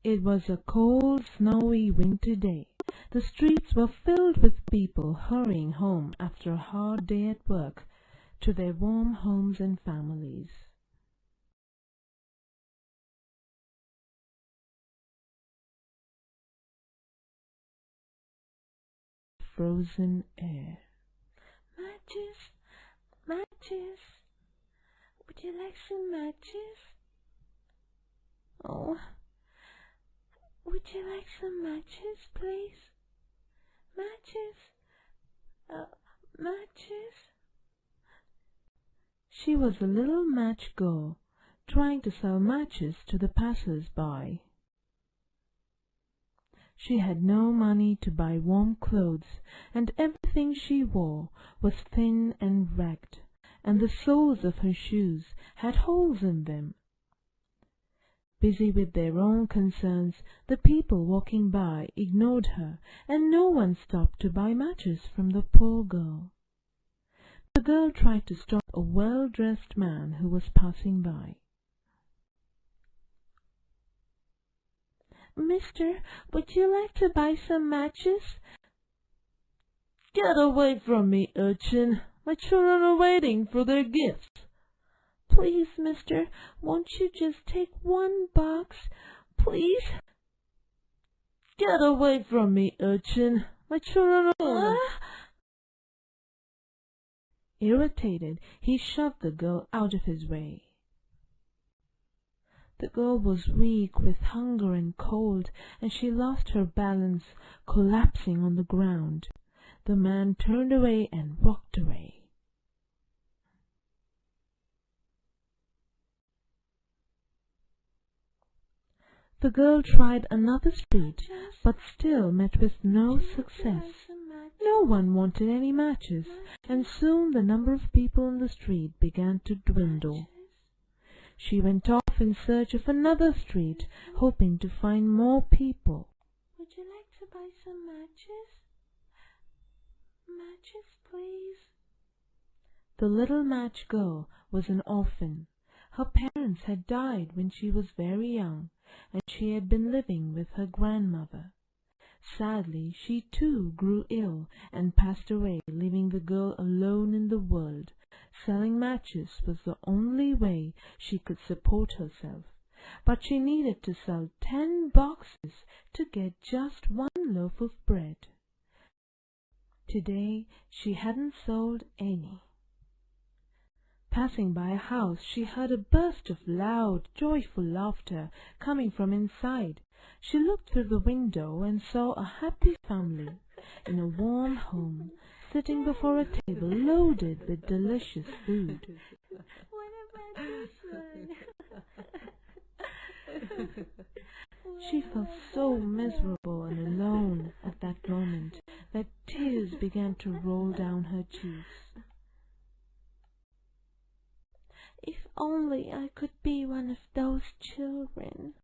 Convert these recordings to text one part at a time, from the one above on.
It was a cold, snowy winter day. The streets were filled with people hurrying home after a hard day at work to their warm homes and families. Frozen air. Matches, matches. Would you like some matches? Oh, would you like some matches, please? Matches? Matches? She was a little match girl, trying to sell matches to the passers-by. She had no money to buy warm clothes, and everything she wore was thin and ragged, and the soles of her shoes had holes in them. Busy with their own concerns, the people walking by ignored her, and no one stopped to buy matches from the poor girl. The girl tried to stop a well-dressed man who was passing by. "Mister, would you like to buy some matches?" "Get away from me, urchin! My children are waiting for their gifts." "Please, mister, won't you just take one box, please?" "Get away from me, urchin! My children are..." Irritated, he shoved the girl out of his way. The girl was weak with hunger and cold, and she lost her balance, collapsing on the ground. The man turned away and walked away. The girl tried another street, but still met with no success. No one wanted any matches, and soon the number of people in the street began to dwindle. She went off in search of another street, hoping to find more people. "Would you like to buy some matches? Matches, please?" The little match girl was an orphan. Her parents had died when she was very young, and she had been living with her grandmother. Sadly, she too grew ill and passed away, leaving the girl alone in the world. Selling matches was the only way she could support herself, but she needed to sell 10 boxes to get just one loaf of bread. Today she hadn't sold any. Passing by a house, she heard a burst of loud, joyful laughter coming from inside. She looked through the window and saw a happy family in a warm home, sitting before a table loaded with delicious food. "What about this one?" She felt so miserable and alone at that moment that tears began to roll down her cheeks. "If only I could be one of those children."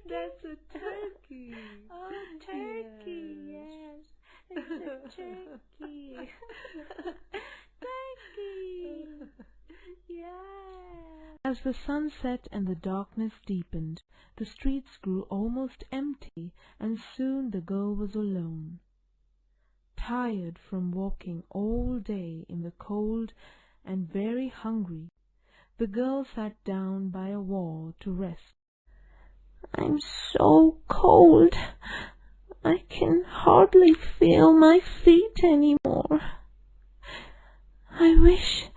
That's a turkey. Oh, turkey, yes. It's a turkey. Turkey. Yeah. As the sun set and the darkness deepened, the streets grew almost empty, and soon the girl was alone. Tired from walking all day in the cold and very hungry, the girl sat down by a wall to rest. "I'm so cold. I can hardly feel my feet anymore. I wish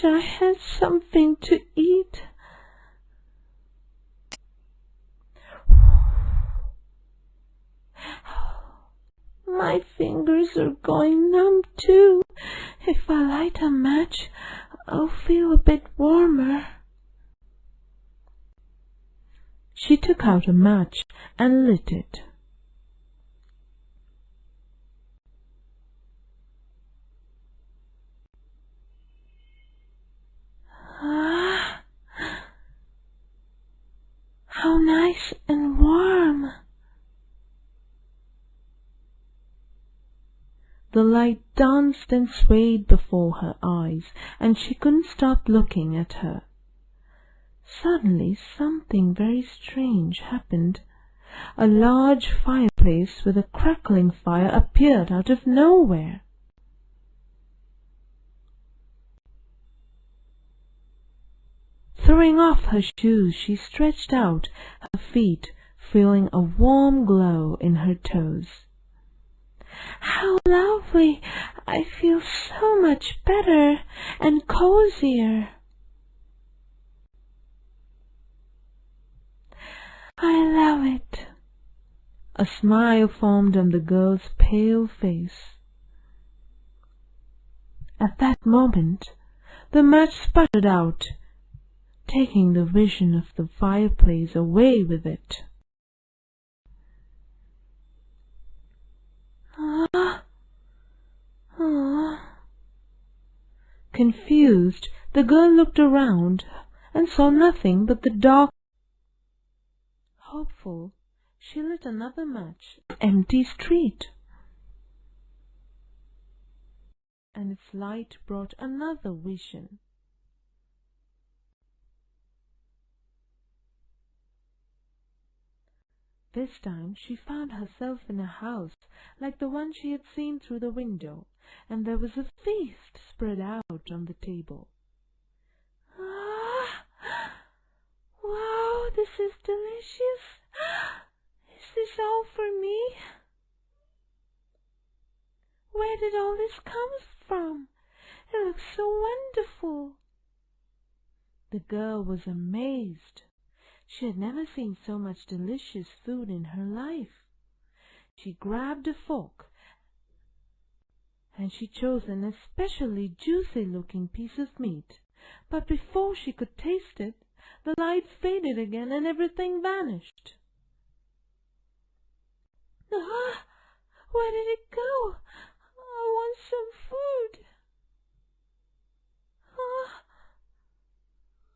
I had something to eat." "My fingers are going numb too. If I light a match, I'll feel a bit warmer." She took out a match and lit it. Ah, how nice and warm. The light danced and swayed before her eyes, and she couldn't stop looking at her. Suddenly something very strange happened. A large fireplace with a crackling fire appeared out of nowhere. Throwing off her shoes, she stretched out her feet, feeling a warm glow in her toes. "How lovely! I feel so much better and cozier." "I love it." A smile formed on the girl's pale face. At that moment, the match sputtered out, taking the vision of the fireplace away with it. Ah! Ah! Confused, the girl looked around and saw nothing but the dark. Hopeful, she lit another match on the empty street, and its light brought another vision. This time she found herself in a house like the one she had seen through the window, and there was a feast spread out on the table. Ah! Wow, this is delicious! Is this all for me? Where did all this come from? It looks so wonderful. The girl was amazed. She had never seen so much delicious food in her life. She grabbed a fork, and she chose an especially juicy-looking piece of meat. But before she could taste it, the light faded again and everything vanished. Ah! Where did it go? I want some food. Ah!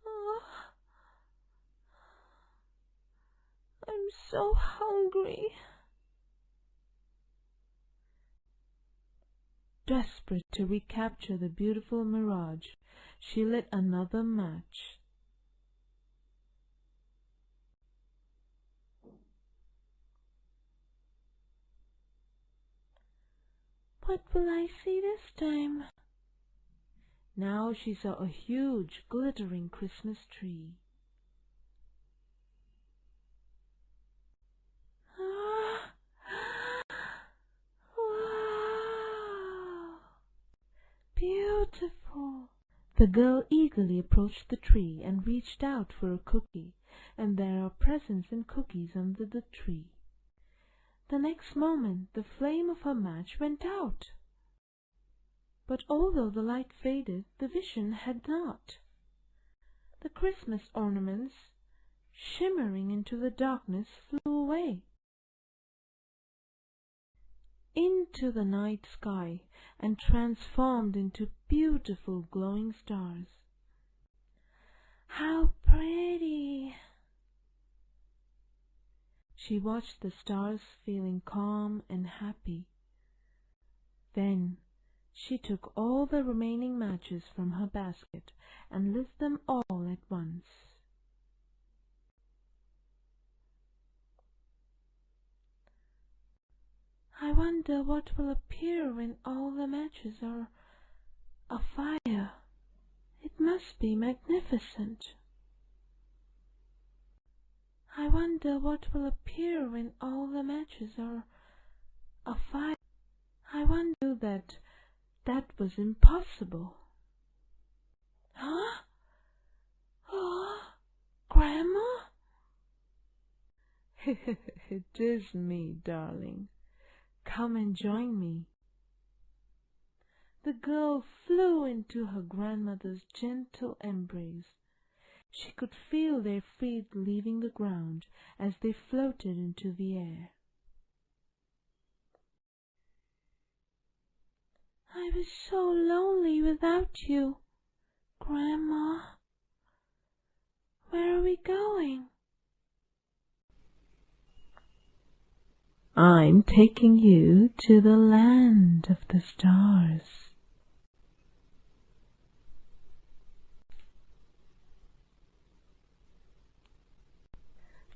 Ah! I'm so hungry. Desperate to recapture the beautiful mirage, she lit another match. What will I see this time? Now she saw a huge, glittering Christmas tree. Ah! Wow! Beautiful! The girl eagerly approached the tree and reached out for a cookie, and there are presents and cookies under the tree. The next moment the flame of her match went out. But although the light faded, the vision had not. The Christmas ornaments, shimmering into the darkness, flew away into the night sky and transformed into beautiful glowing stars. How pretty! She watched the stars, feeling calm and happy. Then she took all the remaining matches from her basket and lit them all at once. I wonder what will appear when all the matches are afire. It must be magnificent. I wonder what will appear when all the matches are afire. I wonder that was impossible. Huh? Oh, Grandma? It is me, darling. Come and join me. The girl flew into her grandmother's gentle embrace. She could feel their feet leaving the ground as they floated into the air. I was so lonely without you, Grandma. Where are we going? I'm taking you to the land of the stars.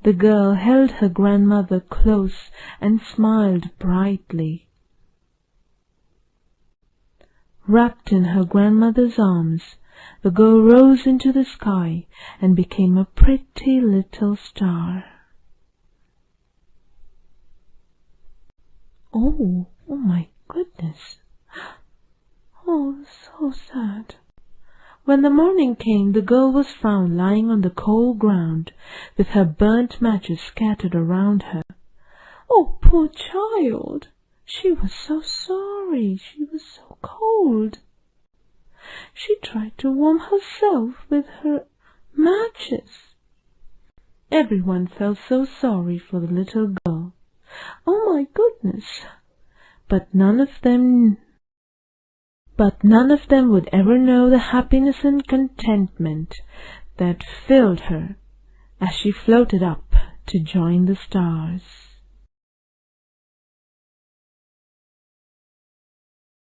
The girl held her grandmother close and smiled brightly. Wrapped in her grandmother's arms, the girl rose into the sky and became a pretty little star. Oh my goodness. Oh, so sad. When the morning came, the girl was found lying on the cold ground, with her burnt matches scattered around her. Oh, poor child! She was so sorry. She was so cold. She tried to warm herself with her matches. Everyone felt so sorry for the little girl. Oh my goodness! But none of them would ever know the happiness and contentment that filled her as she floated up to join the stars.